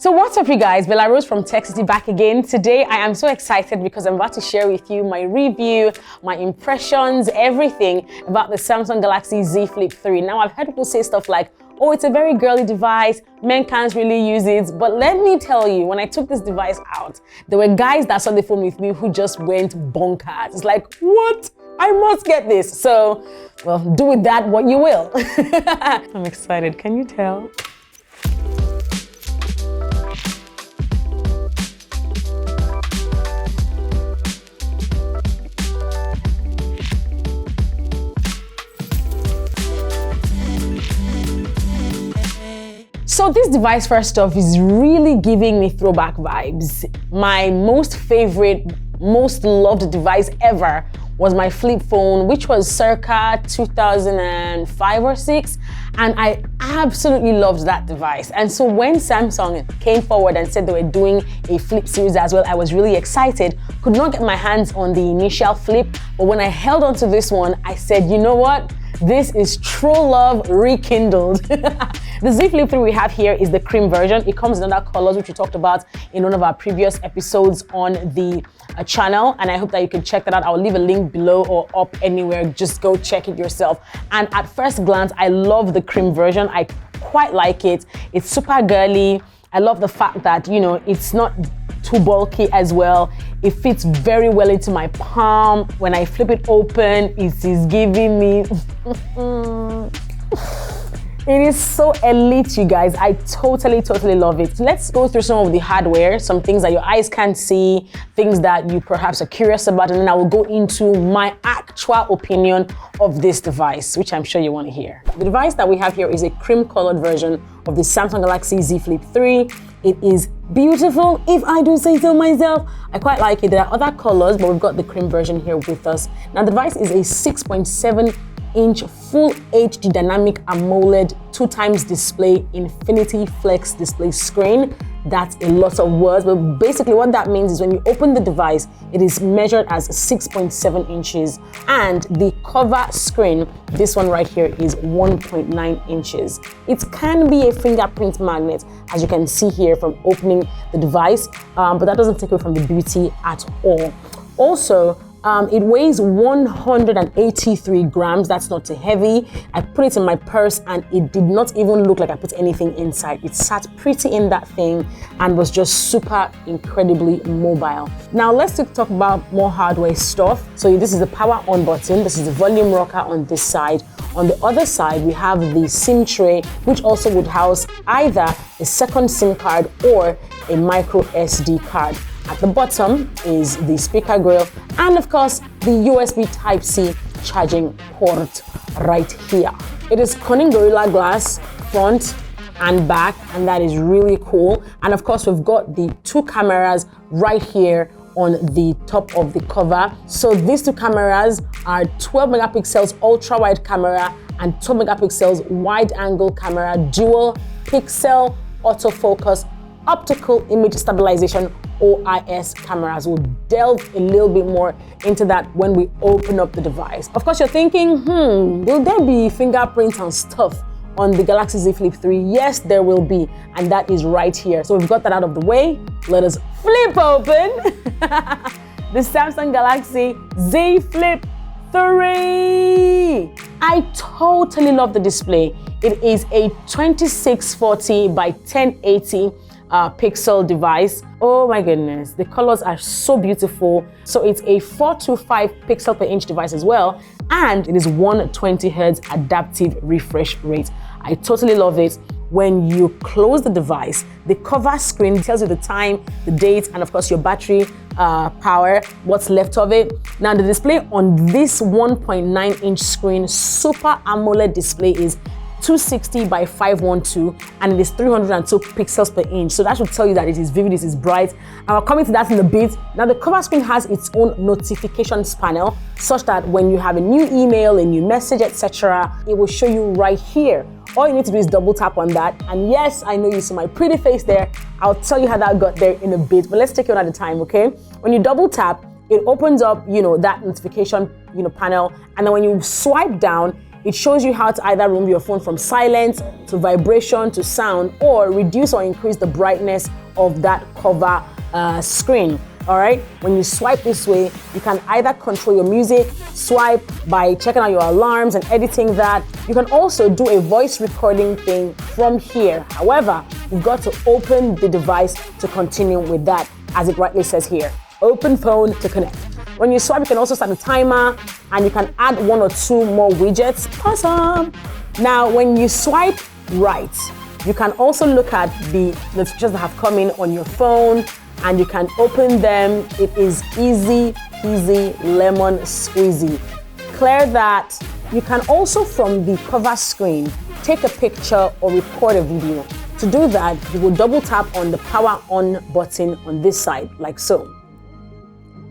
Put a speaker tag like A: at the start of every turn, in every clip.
A: So what's up, you guys? BellaRose from TechCity back again. Today I am so excited because I'm about to share with you my review, my impressions, everything about the Samsung Galaxy Z Flip 3. Now, I've heard people say stuff like, oh, it's a very girly device, men can't really use it. But let me tell you, when I took this device out, there were guys that saw the phone with me who just went bonkers. It's like, what? I must get this. So, well, do with that what you will. I'm excited, can you tell? So this device, first off, is really giving me throwback vibes. My most favorite, most loved device ever was my flip phone, which was circa 2005 or 6. And I absolutely loved that device. And so when Samsung came forward and said they were doing a flip series as well, I was really excited. Could not get my hands on the initial flip, but when I held onto this one, I said, you know what? This is true love rekindled. The Z Flip 3 we have here is the cream version. It comes in other colors, which we talked about in one of our previous episodes on the channel. And I hope that you can check that out. I'll leave a link below or up anywhere. Just go check it yourself. And at first glance, I love the cream version. I quite like it. It's super girly. I love the fact that, you know, it's not too bulky as well. It fits very well into my palm. When I flip it open, it is giving me it is so elite, you guys. I totally love it. Let's go through some of the hardware, some things that your eyes can't see, things that you perhaps are curious about, and then I will go into my actual opinion of this device, which I'm sure you want to hear. The device that we have here is a cream-colored version of the Samsung Galaxy Z Flip 3. It is beautiful, if I do say so myself. I quite like it. There are other colors, but we've got the cream version here with us. Now, the device is a 6.7-inch full HD dynamic AMOLED 2x display infinity flex display screen. That's a lot of words, but basically what that means is when you open the device, it is measured as 6.7 inches, and the cover screen, this one right here, is 1.9 inches. It can be a fingerprint magnet, as you can see here from opening the device, but that doesn't take away from the beauty at all. Also, it weighs 183 grams. That's not too heavy. I put it in my purse and it did not even look like I put anything inside. It sat pretty in that thing and was just super incredibly mobile. Now let's talk about more hardware stuff. So this is the power on button. This is the volume rocker on this side. On the other side, we have the SIM tray, which also would house either a second SIM card or a micro SD card. At the bottom is the speaker grill, and of course, the USB Type-C charging port right here. It is Corning Gorilla Glass front and back, and that is really cool. And of course, we've got the two cameras right here on the top of the cover. So these two cameras are 12 megapixels ultra wide camera and 12 megapixels wide angle camera, dual pixel autofocus, optical image stabilization, OIS cameras. We'll delve a little bit more into that when we open up the device. Of course, you're thinking, will there be fingerprints and stuff on the Galaxy Z Flip 3? Yes, there will be, and that is right here. So we've got that out of the way. Let us flip open the Samsung Galaxy Z Flip 3. I totally love the display. It is a 2640 by 1080 pixel device. Oh my goodness, the colors are so beautiful. So it's a 425 pixel per inch device as well, and it is 120 Hz adaptive refresh rate. I totally love it. When you close the device, the cover screen tells you the time, the date, and of course your battery power, what's left of it. Now the display on this 1.9 inch screen, Super AMOLED display, is 260 by 512, and it is 302 pixels per inch. So that should tell you that it is vivid, it is bright. And we're coming to that in a bit. Now the cover screen has its own notifications panel, such that when you have a new email, a new message, etc., it will show you right here. All you need to do is double tap on that. And yes, I know you see my pretty face there. I'll tell you how that got there in a bit, but let's take it one at a time, okay? When you double tap, it opens up, that notification, panel. And then when you swipe down, It shows you how to either remove your phone from silent, to vibration, to sound, or reduce or increase the brightness of that cover screen. All right, when you swipe this way, you can either control your music, swipe by checking out your alarms and editing that. You can also do a voice recording thing from here. However, you've got to open the device to continue with that, as it rightly says here. Open phone to connect. When you swipe, you can also start a timer and you can add 1 or 2 more widgets. Awesome. Now, when you swipe right, you can also look at the notifications that have come in on your phone, and you can open them. It is easy peasy lemon squeezy. Clear that. You can also, from the cover screen, take a picture or record a video. To do that, you will double tap on the power on button on this side, like so.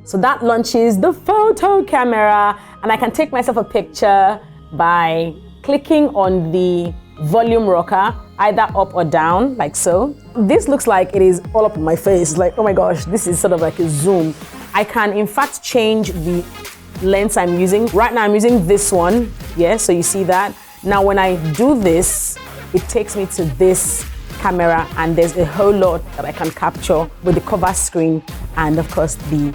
A: So that launches the photo camera, and I can take myself a picture by clicking on the volume rocker, either up or down, like so. This looks like it is all up on my face. Like, oh my gosh, this is sort of like a zoom. I can in fact change the lens I'm using. Right now I'm using this one, yeah, so you see that. Now when I do this, it takes me to this camera, and there's a whole lot that I can capture with the cover screen and of course the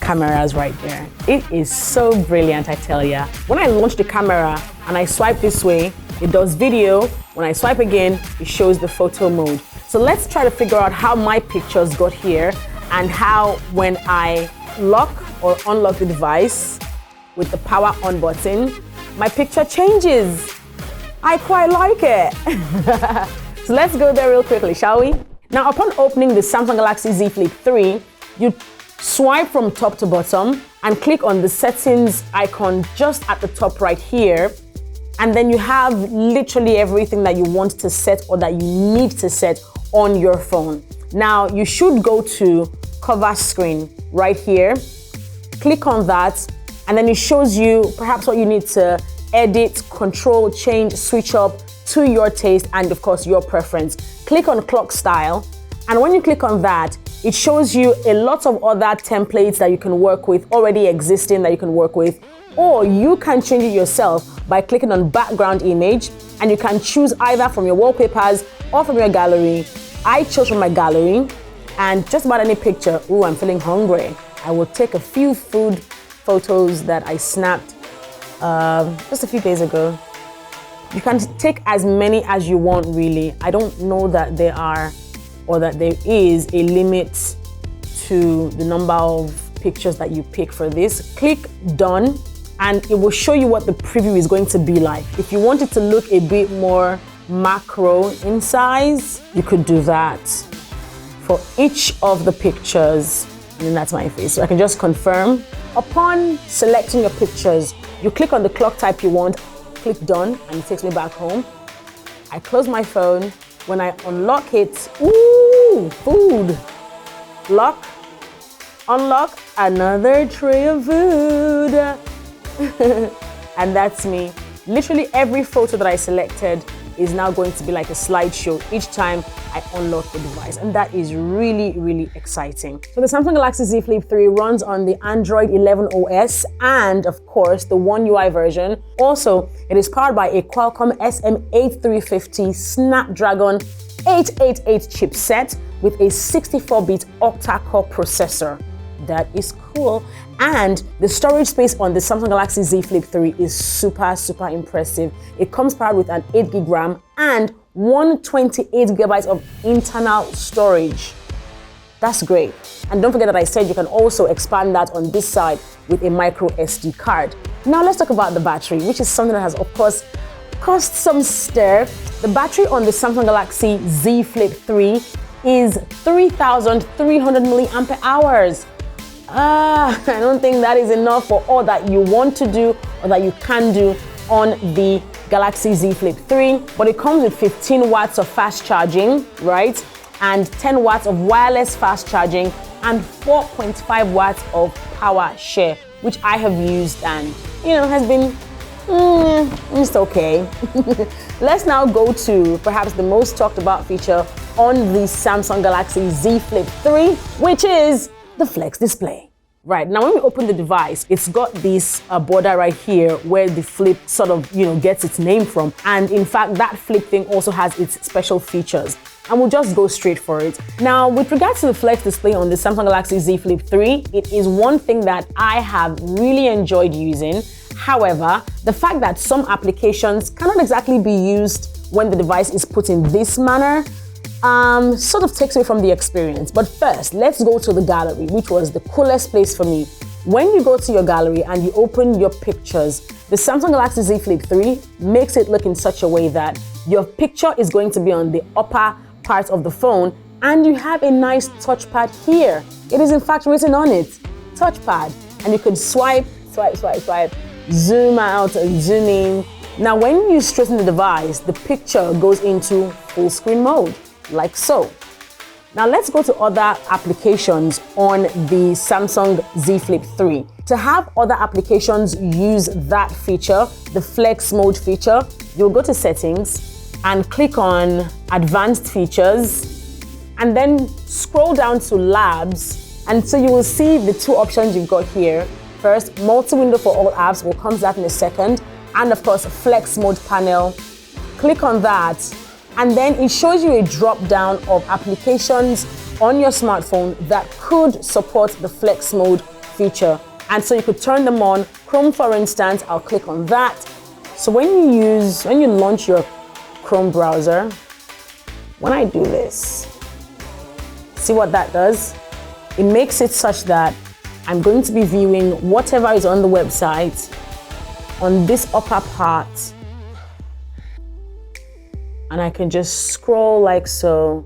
A: cameras right there. It is so brilliant, I tell ya. When I launch the camera and I swipe this way, it does video. When I swipe again, it shows the photo mode. So let's try to figure out how my pictures got here and how when I lock or unlock the device with the power on button, my picture changes. I quite like it. So let's go there real quickly, shall we? Now, upon opening the Samsung Galaxy Z Flip 3, you swipe from top to bottom and click on the settings icon just at the top right here. And then you have literally everything that you want to set or that you need to set on your phone. Now, you should go to cover screen right here. Click on that, and then it shows you perhaps what you need to edit, control, change, switch up to your taste and of course your preference. Click on clock style, and when you click on that, it shows you a lot of other templates that you can work with, already existing that you can work with, or you can change it yourself by clicking on background image, and you can choose either from your wallpapers or from your gallery. I chose from my gallery, and just about any picture. Ooh, I'm feeling hungry. I will take a few food photos that I snapped just a few days ago. You can take as many as you want, really. I don't know that there are or that there is a limit to the number of pictures that you pick for this. Click done, and it will show you what the preview is going to be like. If you want it to look a bit more macro in size, you could do that for each of the pictures. And that's my face, so I can just confirm. Upon selecting your pictures, you click on the clock type you want, click done, and it takes me back home. I close my phone. When I unlock it, ooh, food. Lock, unlock, another tray of food. And that's me. Literally every photo that I selected is now going to be like a slideshow each time I unlock the device. And that is really, really exciting. So the Samsung Galaxy Z Flip 3 runs on the Android 11 OS and of course the One UI version. Also, it is powered by a Qualcomm SM8350 Snapdragon 888 chipset with a 64-bit octa-core processor. That is cool. And the storage space on the Samsung Galaxy Z Flip 3 is super, super impressive. It comes powered with an 8GB RAM and 128GB of internal storage. That's great. And don't forget that I said you can also expand that on this side with a micro SD card. Now let's talk about the battery, which is something that has of course caused some stir. The battery on the Samsung Galaxy Z Flip 3 is 3,300 milliampere hours. I don't think that is enough for all that you want to do or that you can do on the Galaxy Z Flip 3, but it comes with 15 watts of fast charging, right? And 10 watts of wireless fast charging and 4.5 watts of power share, which I have used and, has been it's okay. Let's now go to perhaps the most talked about feature on the Samsung Galaxy Z Flip 3, which is the Flex display. Right, now when we open the device, it's got this border right here where the flip sort of, gets its name from. And in fact, that flip thing also has its special features. And we'll just go straight for it. Now, with regards to the Flex display on the Samsung Galaxy Z Flip 3, it is one thing that I have really enjoyed using. However, the fact that some applications cannot exactly be used when the device is put in this manner sort of takes away from the experience. But first, let's go to the gallery, which was the coolest place for me. When you go to your gallery and you open your pictures, the Samsung Galaxy Z Flip 3 makes it look in such a way that your picture is going to be on the upper part of the phone, and you have a nice touchpad here. It is in fact written on it, touchpad, and you could swipe, zoom out and zoom in. Now, when you straighten the device, the picture goes into full screen mode, like so. Now let's go to other applications on the Samsung Z Flip 3. To have other applications use that feature, the flex mode feature, you'll go to settings and click on advanced features and then scroll down to labs. And so you will see the two options you've got here. First, multi-window for all apps, we'll come to that in a second. And of course, flex mode panel. Click on that. And then it shows you a drop down of applications on your smartphone that could support the flex mode feature. And so you could turn them on. Chrome, for instance, I'll click on that. So when you launch your Chrome browser, when I do this, see what that does? It makes it such that I'm going to be viewing whatever is on the website on this upper part. And I can just scroll like so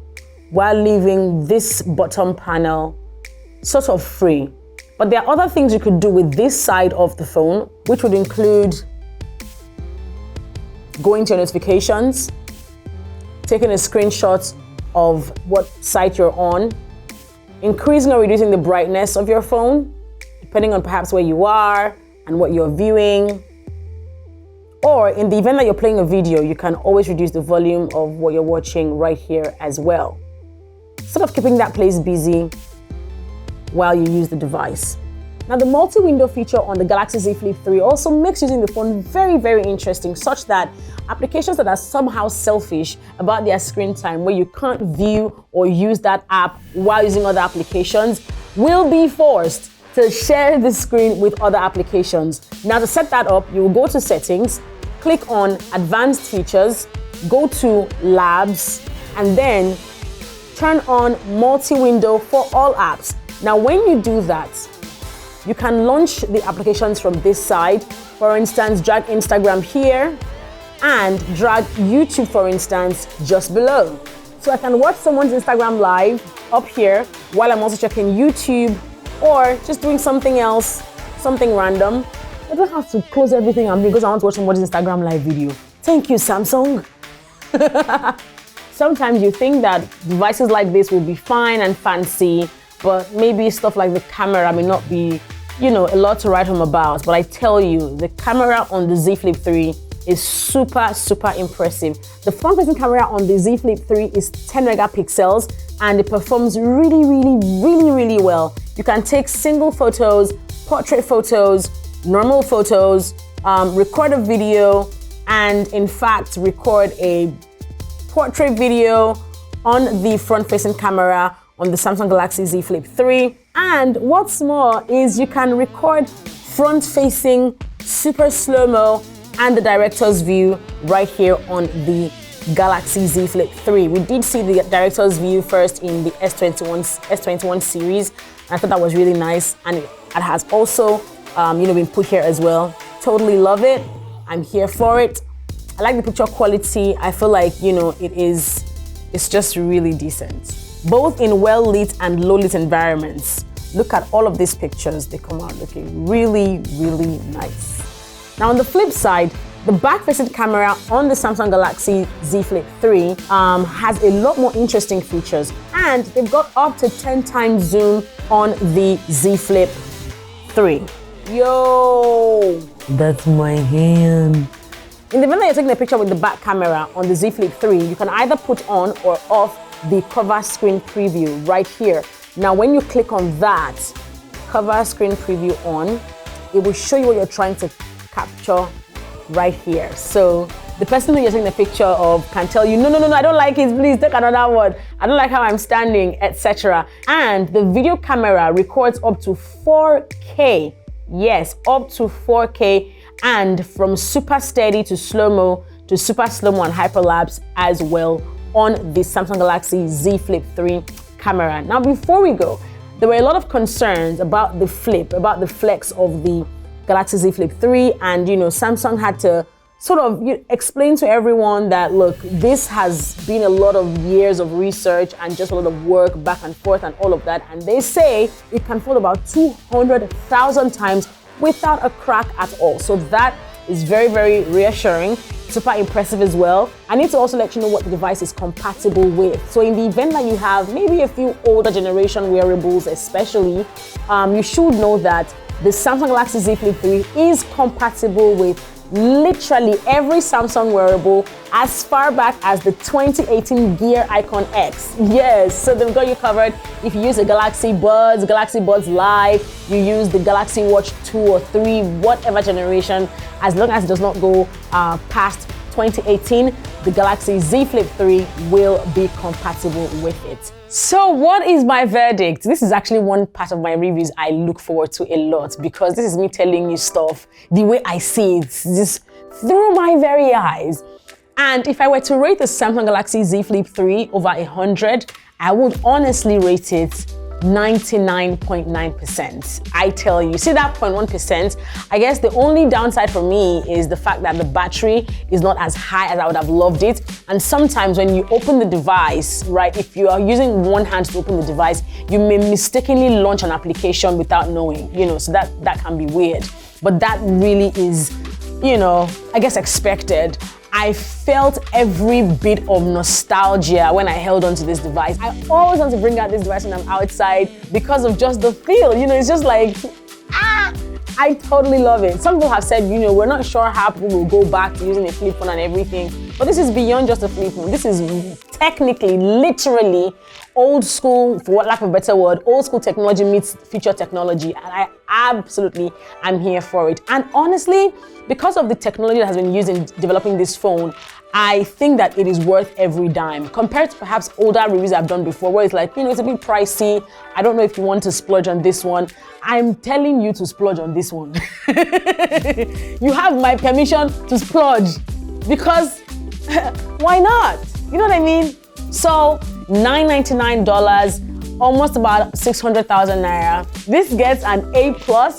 A: while leaving this bottom panel sort of free. But there are other things you could do with this side of the phone, which would include going to your notifications, taking a screenshot of what site you're on, increasing or reducing the brightness of your phone, depending on perhaps where you are and what you're viewing. Or in the event that you're playing a video, you can always reduce the volume of what you're watching right here as well. Sort of keeping that place busy while you use the device. Now, the multi-window feature on the Galaxy Z Flip 3 also makes using the phone very, very interesting, such that applications that are somehow selfish about their screen time, where you can't view or use that app while using other applications, will be forced to share the screen with other applications. Now, to set that up, you will go to settings, click on advanced features, go to labs, and then turn on multi-window for all apps. Now, when you do that, you can launch the applications from this side. For instance, drag Instagram here and drag YouTube, for instance, just below. So I can watch someone's Instagram live up here while I'm also checking YouTube or just doing something else, something random. I don't have to close everything I'm doing because I want to watch somebody's Instagram live video. Thank you, Samsung. Sometimes you think that devices like this will be fine and fancy, but maybe stuff like the camera may not be, a lot to write home about. But I tell you, the camera on the Z Flip 3 is super, super impressive. The front-facing camera on the Z Flip 3 is 10 megapixels and it performs really, really, really, really well. You can take single photos, portrait photos, normal photos, record a video, and in fact, record a portrait video on the front-facing camera on the Samsung Galaxy Z Flip 3. And what's more is you can record front-facing, super slow-mo, and the director's view right here on the Galaxy Z Flip 3. We did see the director's view first in the S21 series, and I thought that was really nice, and it has also been put here as well. Totally love it. I'm here for it. I like the picture quality. I feel like, it's just really decent. Both in well-lit and low-lit environments. Look at all of these pictures. They come out looking really, really nice. Now on the flip side, the back-facing camera on the Samsung Galaxy Z Flip 3 has a lot more interesting features, and they've got up to 10 times zoom on the Z Flip 3. Yo! That's my hand. In the event that you're taking a picture with the back camera on the Z Flip 3, you can either put on or off the cover screen preview right here. Now, when you click on that, cover screen preview on, it will show you what you're trying to capture right here. So the person who you're taking the picture of can tell you, no, I don't like it, please take another one. I don't like how I'm standing, etc. And the video camera records up to 4K. Yes, up to 4K, and from super steady to slow-mo to super slow-mo and hyperlapse as well on the Samsung Galaxy Z Flip 3 camera. Now, before we go, there were a lot of concerns about the flip, about the flex of the Galaxy Z Flip 3, and Samsung had to sort of explain to everyone that, look, this has been a lot of years of research and just a lot of work back and forth and all of that, and they say it can fold about 200,000 times without a crack at all. So that is very, very reassuring, super impressive as well. I need to also let you know what the device is compatible with. So in the event that you have maybe a few older generation wearables especially, you should know that the Samsung Galaxy Z Flip 3 is compatible with literally every Samsung wearable as far back as the 2018 Gear Icon X. Yes, so they've got you covered. If you use a Galaxy Buds Live, you use the Galaxy Watch 2 or 3, whatever generation, as long as it does not go past 2018, the Galaxy Z Flip 3 will be compatible with it. So what is my verdict? This is actually one part of my reviews I look forward to a lot, because this is me telling you stuff the way I see it, just through my very eyes. And if I were to rate the Samsung Galaxy Z Flip 3 over 100, I would honestly rate it 99.9%. I tell you, see that 0.1%? I guess the only downside for me is the fact that the battery is not as high as I would have loved it. And sometimes when you open the device, right, if you are using one hand to open the device, you may mistakenly launch an application without knowing, so that can be weird. But that really is, I guess expected. I felt every bit of nostalgia when I held onto this device. I always want to bring out this device when I'm outside because of just the feel. It's just like, I totally love it. Some people have said, we're not sure how people will go back to using a flip phone and everything, but this is beyond just a flip phone. This is technically, literally old school, for lack of a better word, old school technology meets future technology, and I absolutely am here for it. And honestly, because of the technology that has been used in developing this phone, I think that it is worth every dime compared to perhaps older reviews I've done before, where it's like, it's a bit pricey. I don't know if you want to splurge on this one. I'm telling you to splurge on this one. You have my permission to splurge, because why not? You know what I mean? So $999, almost about 600,000 naira. This gets an A+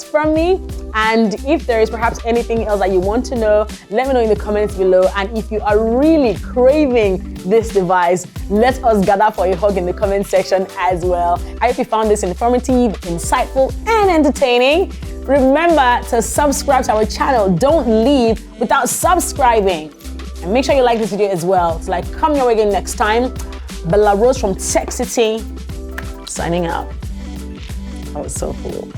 A: from me. And if there is perhaps anything else that you want to know, let me know in the comments below. And if you are really craving this device, let us gather for a hug in the comment section as well. I hope you found this informative, insightful, and entertaining. Remember to subscribe to our channel. Don't leave without subscribing. And make sure you like this video as well. So come your way again next time. BellaRose from TechCity, signing out. That was so cool.